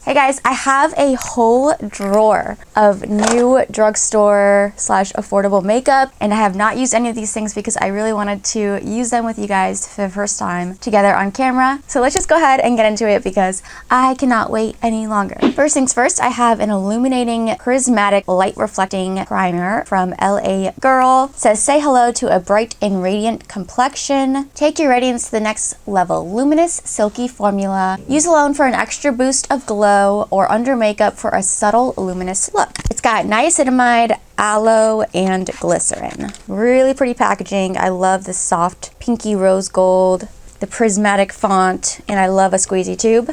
Hey guys, I have a whole drawer of new drugstore / affordable makeup, and I have not used any of these things because I really wanted to use them with you guys for the first time together on camera. So let's just go ahead and get into it because I cannot wait any longer. First things first, I have an illuminating prismatic light reflecting primer from LA Girl. It says, say hello to a bright and radiant complexion. Take your radiance to the next level. Luminous, silky formula. Use alone for an extra boost of glow or under makeup for a subtle luminous look. It's got niacinamide, aloe, and glycerin. Really pretty packaging. I love the soft pinky rose gold, the prismatic font, and I love a squeezy tube.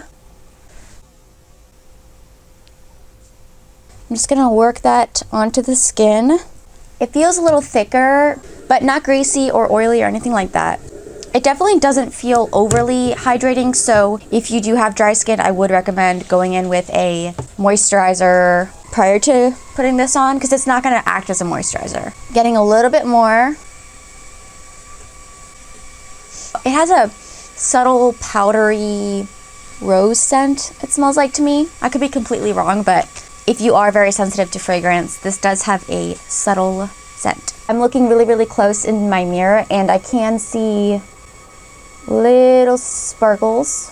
I'm just gonna work that onto the skin. It feels a little thicker, but not greasy or oily or anything like that. It definitely doesn't feel overly hydrating, so if you do have dry skin, I would recommend going in with a moisturizer prior to putting this on because it's not going to act as a moisturizer. Getting a little bit more. It has a subtle powdery rose scent, it smells like to me. I could be completely wrong, but if you are very sensitive to fragrance, this does have a subtle scent. I'm looking really close in my mirror and I can see little sparkles.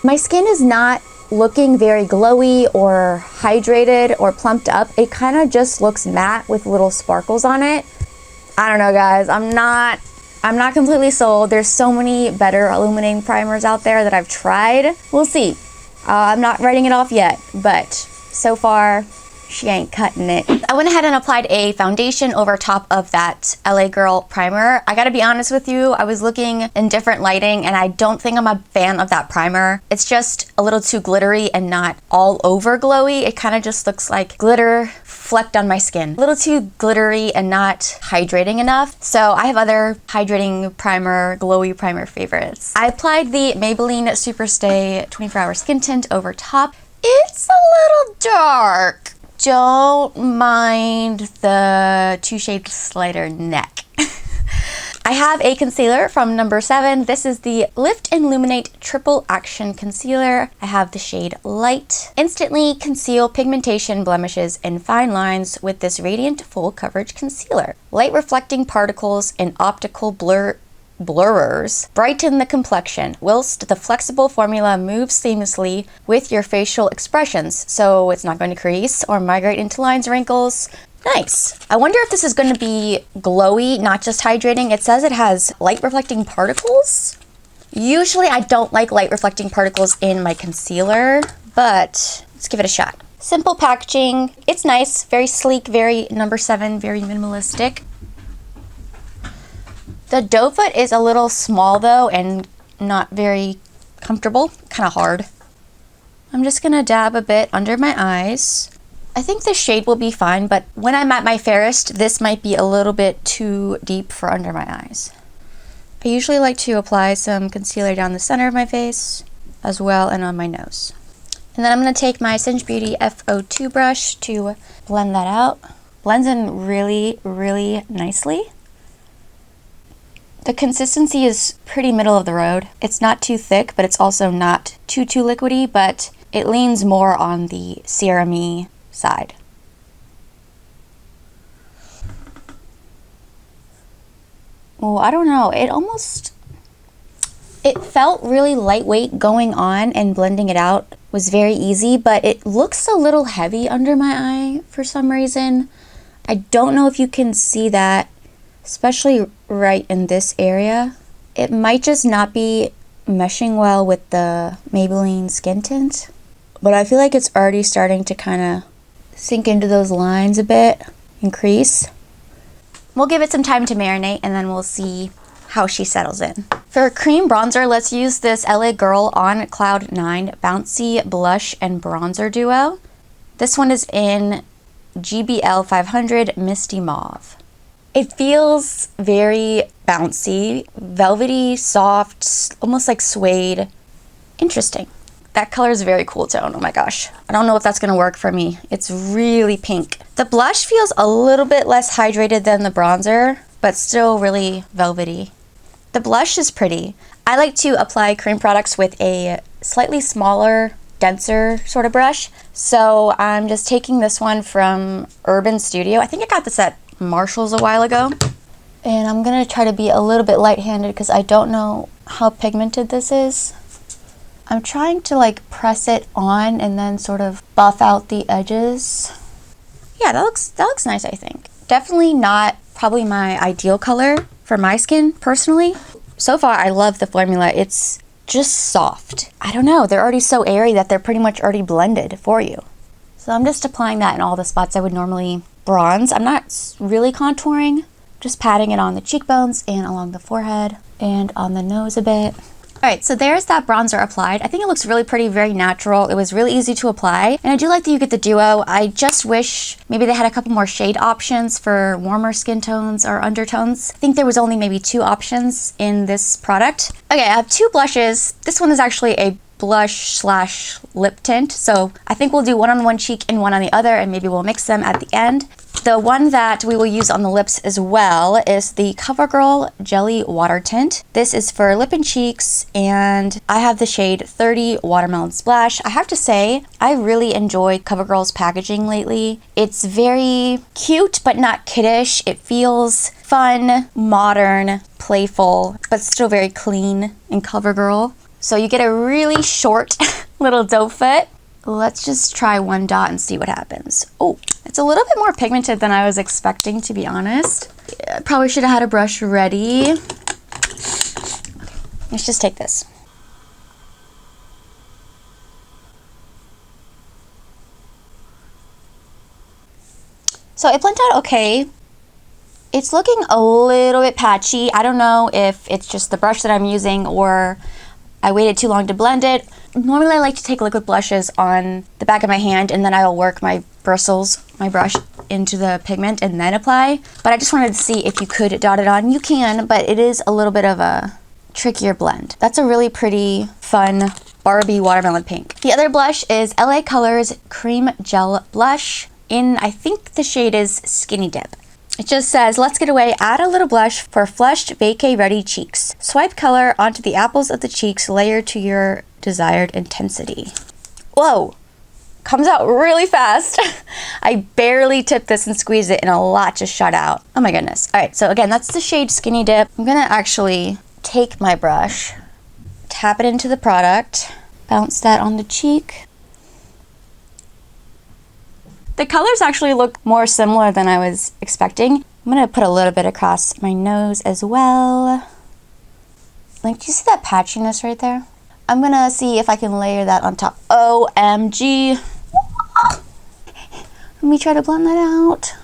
My skin is not looking very glowy or hydrated or plumped up. It kind of just looks matte with little sparkles on it. I don't know, guys. I'm not completely sold. There's so many better illuminating primers out there that I've tried. We'll see. I'm not writing it off yet, but so far she ain't cutting it. I went ahead and applied a foundation over top of that LA Girl primer. I gotta be honest with you, I was looking in different lighting and I don't think I'm a fan of that primer. It's just a little too glittery and not all over glowy. It kind of just looks like glitter flecked on my skin. A little too glittery and not hydrating enough. So I have other hydrating primer, glowy primer favorites. I applied the Maybelline Superstay 24-hour skin tint over top. It's a little dark. Don't mind the 2 shades lighter neck. I have a concealer from number 7. This is the Lift and Luminate Triple Action Concealer. I have the shade Light. Instantly conceal pigmentation, blemishes, and fine lines with this radiant full coverage concealer. Light reflecting particles and optical blurrers brighten the complexion, whilst the flexible formula moves seamlessly with your facial expressions, so it's not going to crease or migrate into lines, wrinkles. Nice. I wonder if this is going to be glowy, not just hydrating. It says it has light reflecting particles. Usually I don't like light reflecting particles in my concealer, but let's give it a shot. Simple packaging. It's nice, very sleek, very number 7, very minimalistic. The doe foot is a little small though and not very comfortable, kind of hard. I'm just gonna dab a bit under my eyes. I think the shade will be fine, but when I'm at my fairest, this might be a little bit too deep for under my eyes. I usually like to apply some concealer down the center of my face as well and on my nose. And then I'm gonna take my Cinch Beauty FO2 brush to blend that out. Blends in really nicely. The consistency is pretty middle of the road. It's not too thick, but it's also not too liquidy, but it leans more on the serum-y side. Oh, I don't know. It felt really lightweight going on, and blending it out was very easy, but it looks a little heavy under my eye for some reason. I don't know if you can see that, especially right in this area. It might just not be meshing well with the Maybelline skin tint, but I feel like it's already starting to kind of sink into those lines a bit and crease. We'll give it some time to marinate and then we'll see how she settles in. For cream bronzer, let's use this LA Girl On Cloud 9 Bouncy Blush and Bronzer Duo. This one is in GBL 500 Misty Mauve. It feels very bouncy, velvety, soft, almost like suede. Interesting. That color is a very cool tone. Oh my gosh. I don't know if that's going to work for me. It's really pink. The blush feels a little bit less hydrated than the bronzer, but still really velvety. The blush is pretty. I like to apply cream products with a slightly smaller denser sort of brush. So I'm just taking this one from Urban Studio. I think I got this at Marshall's a while ago. And I'm gonna try to be a little bit light-handed because I don't know how pigmented this is. I'm trying to like press it on and then sort of buff out the edges. Yeah, that looks nice, I think. Definitely not probably my ideal color for my skin personally. So far, I love the formula. It's just soft. I don't know, they're already so airy that they're pretty much already blended for you. So I'm just applying that in all the spots I would normally bronze. I'm not really contouring, just patting it on the cheekbones and along the forehead and on the nose a bit. All right, so there's that bronzer applied. I think it looks really pretty, very natural. It was really easy to apply. And I do like that you get the duo. I just wish maybe they had a couple more shade options for warmer skin tones or undertones. I think there was only maybe 2 options in this product. Okay, I have 2 blushes. This one is actually a blush / lip tint. So I think we'll do one on one cheek and one on the other, and maybe we'll mix them at the end. The one that we will use on the lips as well is the CoverGirl Jelly Water Tint. This is for lip and cheeks, and I have the shade 30 Watermelon Splash. I have to say, I really enjoy CoverGirl's packaging lately. It's very cute, but not kiddish. It feels fun, modern, playful, but still very clean in CoverGirl. So you get a really short little doe foot. Let's just try one dot and see what happens. Oh, it's a little bit more pigmented than I was expecting, to be honest. I probably should have had a brush ready. Let's just take this. So it blended out okay. It's looking a little bit patchy. I don't know if it's just the brush that I'm using or I waited too long to blend it. Normally I like to take liquid blushes on the back of my hand and then I'll work my bristles, my brush, into the pigment and then apply. But I just wanted to see if you could dot it on. You can, but it is a little bit of a trickier blend. That's a really pretty, fun Barbie watermelon pink. The other blush is LA Colors Cream Gel Blush in, I think the shade is Skinny Dip. It just says, let's get away, add a little blush for flushed, vacay-ready cheeks. Swipe color onto the apples of the cheeks, layer to your desired intensity. Whoa, comes out really fast. I barely tipped this and squeezed it and a lot just shot out. Oh my goodness. All right, so again, that's the shade Skinny Dip. I'm gonna actually take my brush, tap it into the product, bounce that on the cheek. The colors actually look more similar than I was expecting. I'm gonna put a little bit across my nose as well. Like, do you see that patchiness right there? I'm gonna see if I can layer that on top. OMG. Let me try to blend that out.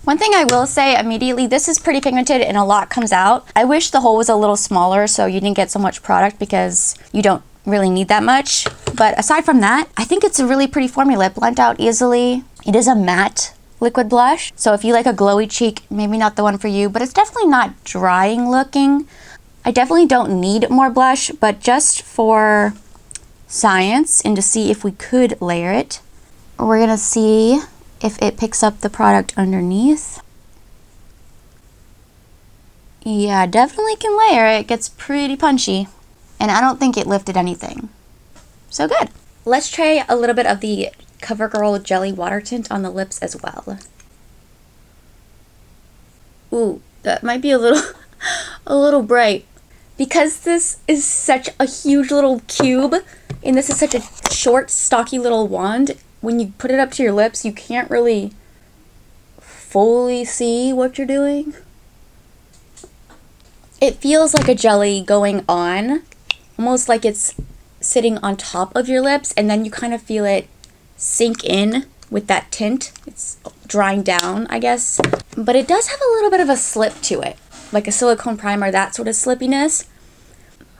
One thing I will say immediately, this is pretty pigmented and a lot comes out. I wish the hole was a little smaller so you didn't get so much product because you don't really need that much. But aside from that, I think it's a really pretty formula. It blends out easily. It is a matte liquid blush. So if you like a glowy cheek, maybe not the one for you, but it's definitely not drying looking. I definitely don't need more blush, but just for science and to see if we could layer it, we're gonna see if it picks up the product underneath. Yeah, definitely can layer. It gets pretty punchy. And I don't think it lifted anything. So good. Let's try a little bit of the CoverGirl Jelly Water Tint on the lips as well. Ooh, that might be a little bright. Because this is such a huge little cube, and this is such a short, stocky little wand, when you put it up to your lips, you can't really fully see what you're doing. It feels like a jelly going on, almost like it's sitting on top of your lips, and then you kind of feel it sink in with that tint. It's drying down, I guess. But it does have a little bit of a slip to it, like a silicone primer, that sort of slippiness.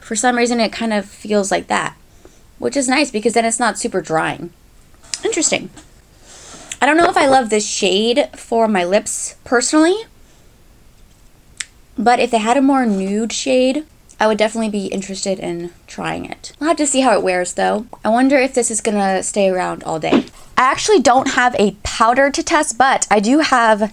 For some reason, it kind of feels like that, which is nice because then it's not super drying. Interesting. I don't know if I love this shade for my lips personally, but if they had a more nude shade, I would definitely be interested in trying it. I'll have to see how it wears though. I wonder if this is gonna stay around all day. I actually don't have a powder to test, but I do have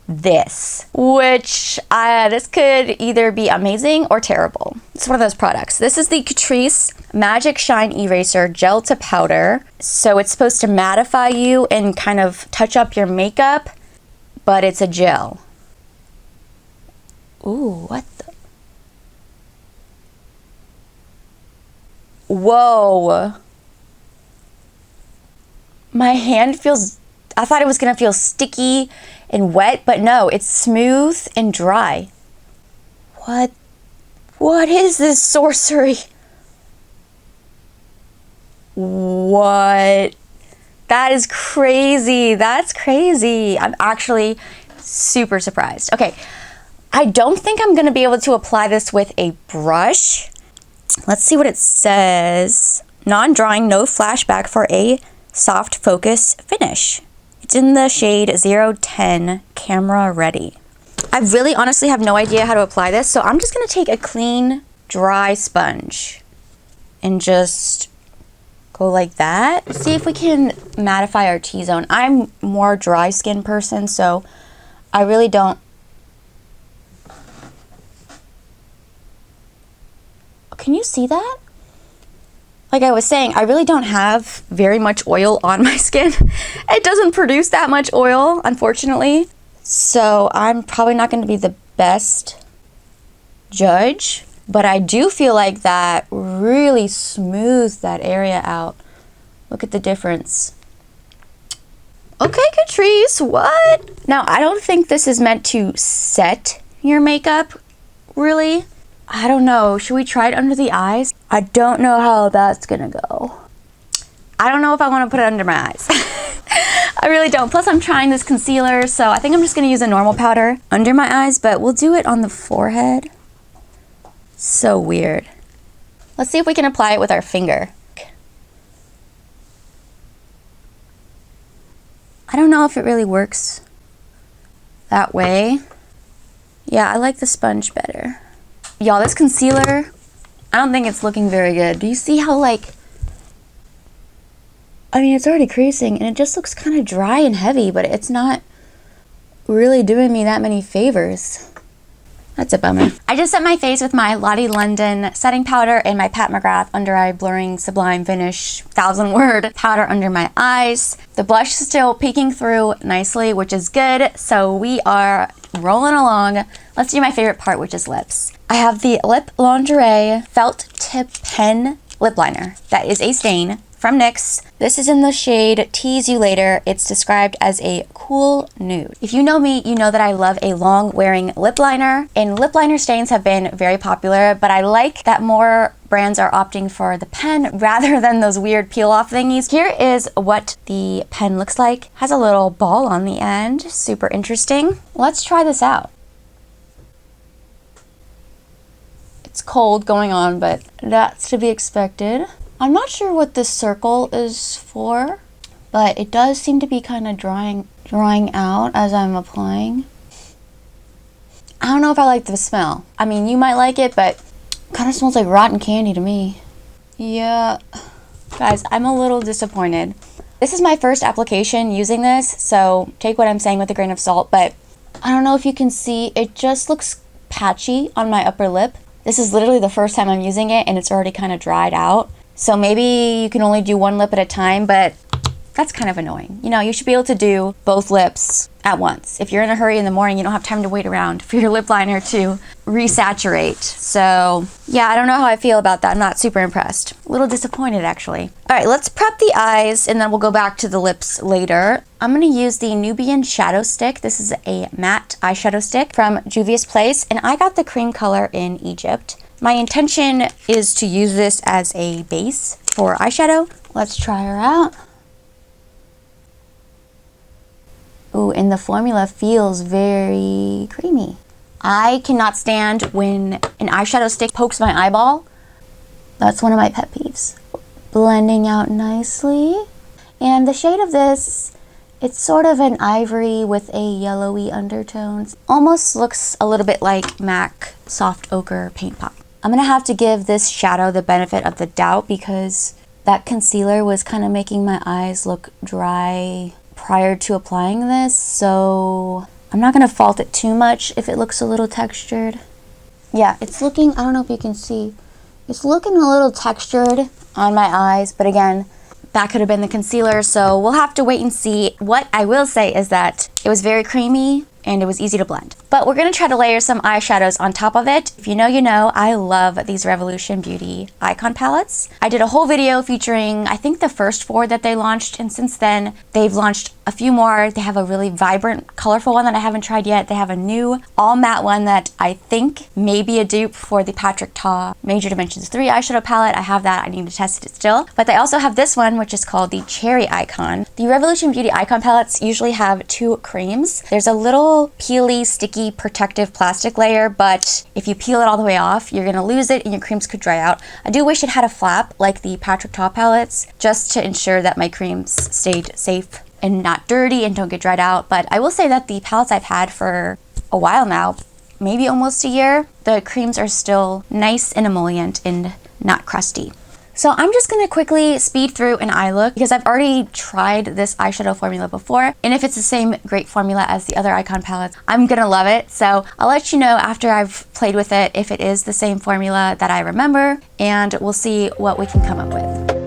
this, which this could either be amazing or terrible. It's one of those products. This is the Catrice Magic Shine Eraser Gel to Powder. So it's supposed to mattify you and kind of touch up your makeup, but it's a gel. Ooh, what the? Whoa. My hand feels, I thought it was gonna feel sticky and wet, but no, it's smooth and dry. What is this sorcery? What? That is crazy. That's crazy. I'm actually super surprised. Okay, I don't think I'm gonna be able to apply this with a brush. Let's see what it says. Non-drying, no flashback for a soft focus finish. It's in the shade 010, camera ready. I really honestly have no idea how to apply this, so I'm just gonna take a clean, dry sponge and just go like that. See if we can mattify our T-zone. I'm more dry skin person, so I really don't. Can you see that? Like I was saying, I really don't have very much oil on my skin. It doesn't produce that much oil, unfortunately. So I'm probably not going to be the best judge, but I do feel like that really smooths that area out. Look at the difference. Okay, Catrice, what? Now, I don't think this is meant to set your makeup, really. I don't know. Should we try it under the eyes? I don't know how that's gonna go. I don't know if I want to put it under my eyes. I really don't. Plus, I'm trying this concealer, so I think I'm just gonna use a normal powder under my eyes, but we'll do it on the forehead. So weird. Let's see if we can apply it with our finger. I don't know if it really works that way. Yeah, I like the sponge better. Y'all, this concealer, I don't think it's looking very good. Do you see how, like, I mean, it's already creasing and it just looks kind of dry and heavy, but it's not really doing me that many favors. That's a bummer. I just set my face with my Lottie London setting powder and my Pat McGrath Under Eye Blurring Sublime Finish 1000-word powder under my eyes. The blush is still peeking through nicely, which is good. So we are rolling along. Let's do my favorite part, which is lips. I have the Lip Lingerie Felt Tip Pen Lip Liner. That is a stain from NYX. This is in the shade Tease You Later. It's described as a cool nude. If you know me, you know that I love a long wearing lip liner, and lip liner stains have been very popular, but I like that more brands are opting for the pen rather than those weird peel off thingies. Here is what the pen looks like. Has a little ball on the end. Super interesting. Let's try this out. It's cold going on, but that's to be expected. I'm not sure what this circle is for, but it does seem to be kind of drying out as I'm applying. I don't know if I like the smell. I mean, you might like it, but it kind of smells like rotten candy to me. Yeah, guys, I'm a little disappointed. This is my first application using this, so take what I'm saying with a grain of salt, but I don't know if you can see, it just looks patchy on my upper lip. This is literally the first time I'm using it and it's already kind of dried out. So maybe you can only do one lip at a time, but that's kind of annoying. You know, you should be able to do both lips at once. If you're in a hurry in the morning, you don't have time to wait around for your lip liner to resaturate. So yeah, I don't know how I feel about that. I'm not super impressed. A little disappointed, actually. All right, let's prep the eyes and then we'll go back to the lips later. I'm gonna use the Nubian Shadow Stick. This is a matte eyeshadow stick from Juvia's Place, and I got the cream color in Egypt. My intention is to use this as a base for eyeshadow. Let's try her out. Ooh, and the formula feels very creamy. I cannot stand when an eyeshadow stick pokes my eyeball. That's one of my pet peeves. Blending out nicely. And the shade of this, it's sort of an ivory with a yellowy undertone. Almost looks a little bit like MAC Soft Ochre Paint Pot. I'm gonna have to give this shadow the benefit of the doubt because that concealer was kind of making my eyes look dry prior to applying this, so I'm not gonna fault it too much if it looks a little textured. Yeah, it's looking, I don't know if you can see, it's looking a little textured on my eyes, but again, that could have been the concealer, so we'll have to wait and see. What I will say is that it was very creamy and it was easy to blend. But we're gonna try to layer some eyeshadows on top of it. If you know, you know, I love these Revolution Beauty Icon palettes. I did a whole video featuring, I think, the first 4 that they launched, and since then, they've launched a few more. They have a really vibrant, colorful one that I haven't tried yet. They have a new all matte one that I think may be a dupe for the Patrick Ta Major Dimensions 3 eyeshadow palette. I have that, I need to test it still. But they also have this one, which is called the Cherry Icon. The Revolution Beauty Icon palettes usually have 2 creams. There's a little peely, sticky, protective plastic layer, but if you peel it all the way off, you're gonna lose it and your creams could dry out. I do wish it had a flap like the Patrick Ta palettes, just to ensure that my creams stayed safe and not dirty and don't get dried out. But I will say that the palettes I've had for a while now, maybe almost a year, the creams are still nice and emollient and not crusty. So I'm just gonna quickly speed through an eye look because I've already tried this eyeshadow formula before, and if it's the same great formula as the other Icon palettes, I'm gonna love it. So I'll let you know after I've played with it if it is the same formula that I remember, and we'll see what we can come up with.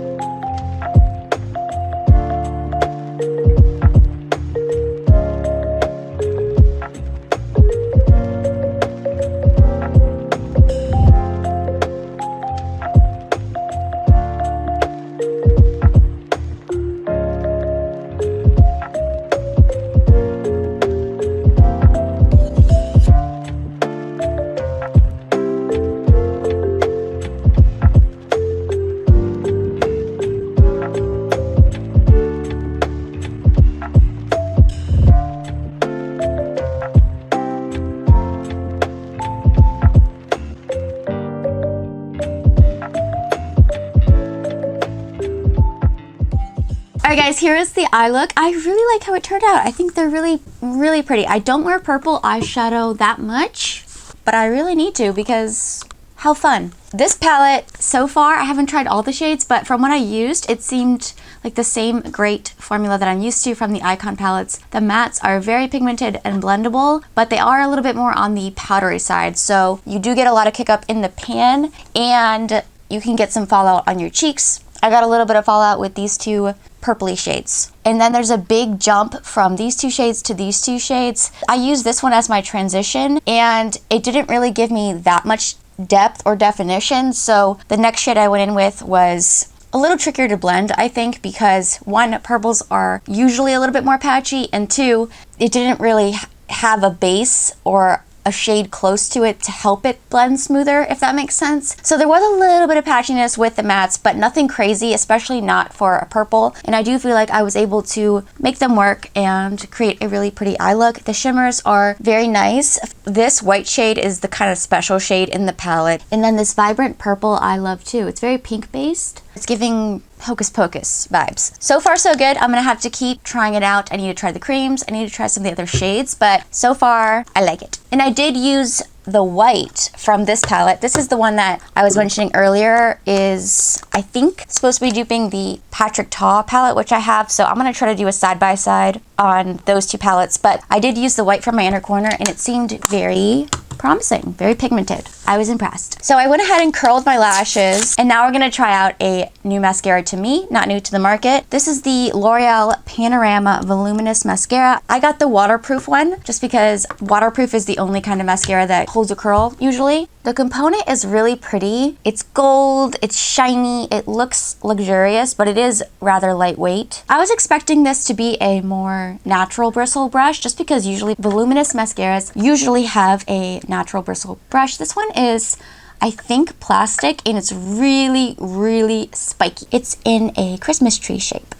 Alright guys, here is the eye look. I really like how it turned out. I think they're really, really pretty. I don't wear purple eyeshadow that much, but I really need to because how fun. This palette, so far, I haven't tried all the shades, but from what I used, it seemed like the same great formula that I'm used to from the Icon palettes. The mattes are very pigmented and blendable, but they are a little bit more on the powdery side. So you do get a lot of kick up in the pan, and you can get some fallout on your cheeks. I got a little bit of fallout with these 2 purpley shades. And then there's a big jump from these 2 shades to these 2 shades. I used this one as my transition, and it didn't really give me that much depth or definition. So the next shade I went in with was a little trickier to blend, I think, because 1, purples are usually a little bit more patchy, and 2, it didn't really have a base or a shade close to it to help it blend smoother, if that makes sense. So there was a little bit of patchiness with the mattes, but nothing crazy, especially not for a purple. And I do feel like I was able to make them work and create a really pretty eye look. The shimmers are very nice. This white shade is the kind of special shade in the palette. And then this vibrant purple I love too. It's very pink based. It's giving Hocus Pocus vibes. So far so good. I'm gonna have to keep trying it out. I need to try the creams. I need to try some of the other shades, but so far I like it. And I did use the white from this palette. This is the one that I was mentioning earlier is, I think, supposed to be duping the Patrick Ta palette, which I have. So I'm gonna try to do a side-by-side on those 2 palettes, but I did use the white from my inner corner and it seemed very promising, very pigmented. I was impressed. So I went ahead and curled my lashes, and now we're gonna try out a new mascara to me, not new to the market. This is the L'Oreal Panorama Voluminous Mascara. I got the waterproof one just because waterproof is the only kind of mascara that holds a curl usually. The component is really pretty. It's gold, it's shiny, it looks luxurious, but it is rather lightweight. I was expecting this to be a more natural bristle brush just because usually voluminous mascaras usually have a natural bristle brush. This one is, I think, plastic, and it's really, really spiky. It's in a Christmas tree shape.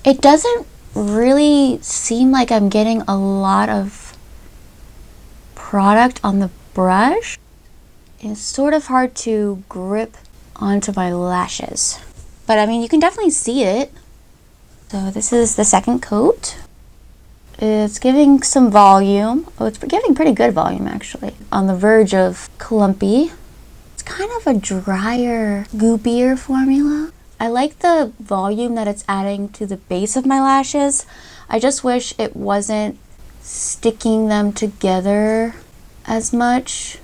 It doesn't really seem like I'm getting a lot of product on the brush. It's sort of hard to grip onto my lashes, but I mean, you can definitely see it. So this is the second coat. It's giving some volume. Oh, it's giving pretty good volume actually. On the verge of clumpy. It's kind of a drier, goopier formula. I like the volume that it's adding to the base of my lashes. I just wish it wasn't sticking them together as much.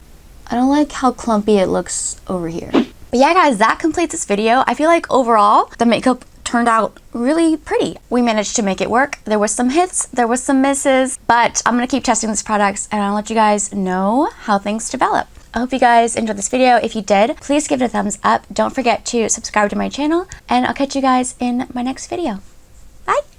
I don't like how clumpy it looks over here. But yeah guys, that completes this video. I feel like overall the makeup turned out really pretty. We managed to make it work. There was some hits, there was some misses, but I'm gonna keep testing these products and I'll let you guys know how things develop. I hope you guys enjoyed this video. If you did, please give it a thumbs up. Don't forget to subscribe to my channel and I'll catch you guys in my next video. Bye!